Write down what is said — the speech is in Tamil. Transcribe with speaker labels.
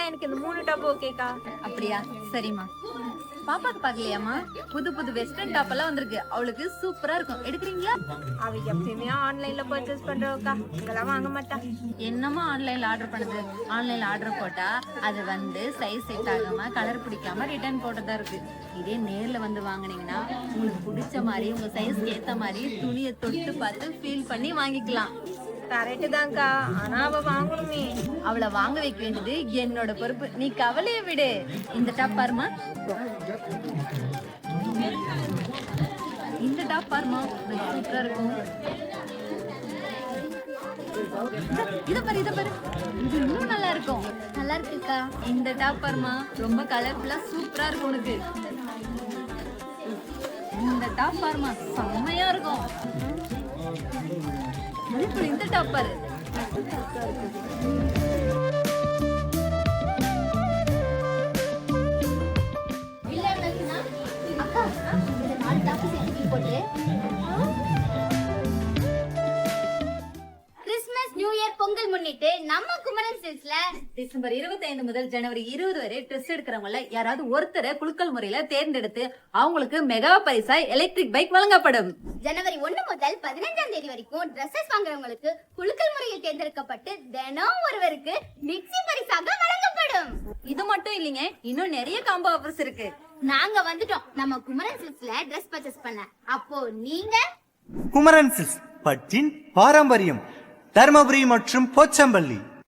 Speaker 1: எனக்கு இந்த 3 டாப் ஓகேக்கா.
Speaker 2: அப்படியா, சரிம்மா. பாப்பாக்கு பாக்கலையாமா? புது புது வெஸ்டர்ன் டாப் எல்லாம் வந்திருக்கு, அவளுக்கு சூப்பரா இருக்கும். எடுக்கிறீங்களா?
Speaker 1: அவ எப்பயுமே ஆன்லைன்ல பர்ச்சேஸ் பண்றவக்கா, இதெல்லாம் வாங்க மாட்டா.
Speaker 2: என்னமா ஆன்லைன்ல ஆர்டர் பண்ணுது? ஆன்லைன்ல ஆர்டர் போட்டா அது வந்து சைஸ் செட் ஆகாம கலர் பிடிக்காம ரிட்டர்ன் போட்டதா இருக்கு. இதே நேர்ல வந்து வாங்குனீங்கன்னா உங்களுக்கு பிடிச்ச மாதிரி உங்க சைஸ்க்கு ஏத்த மாதிரி துணியை தொட்டு பார்த்து ஃபீல் பண்ணி வாங்கிக்கலாம்.
Speaker 1: கரெக்ட் தான்க்கா, ஆனா அவ வாங்கணுமே.
Speaker 2: அவளை வாங்க வைக்க வேண்டியது என்னோட பொறுப்பு, நீ கவலையை விடு. இந்த டாப் பாருமா, இந்த டாப் பாருமா, சூப்பரா இருக்கும். இத பாரு, இத பாரு, இது இன்னும் நல்லா இருக்கும். நல்லா இருக்குக்கா. இந்த டாப் பாருமா, ரொம்ப கலர்ஃபுல்லா சூப்பரா இருக்கும் உனக்கு. இந்த டாப் பாருமா, செம்மையா இருக்கும். இந்த டாப் பாரு,
Speaker 3: கிறிஸ்மஸ் நியூ இயர் பொங்கல் முன்னிட்டு நம்ம குமரன் சில்க்ஸ்ல
Speaker 2: டிசம்பர் 25 முதல் ஜனவரி 20 வரை ட்ரெஸ் எடுக்கிறவங்கள யாராவது ஒருத்தரை குலுக்கல் முறையில தேர்ந்தெடுத்து அவங்களுக்கு மெகா பரிசா எலக்ட்ரிக் பைக் வழங்கப்படும்.
Speaker 3: ஜனவரி 1 முதல் 15ஆம் தேதி வரைக்கும் Dresses வாங்குறவங்களுக்கு குலுக்கல் முறையில் தேர்ந்தெடுக்கப்பட்டு தினம் ஒருவருக்கு மிக்ஸி பரிசாக வழங்கப்படும்.
Speaker 2: இது மட்டும் இல்லைங்க, இன்னும் நிறைய காம்போ ஆஃபர்ஸ் இருக்கு.
Speaker 3: நாங்க வந்துட்டோம் நம்ம குமரன் சில்க்ஸ்ல Dress பர்ச்சேஸ் பண்ண. அப்போ நீங்க
Speaker 4: குமரன் சில்க்ஸ் பட்டின் பாரம்பரியம், தர்மபுரி மற்றும் போச்சம்பள்ளி.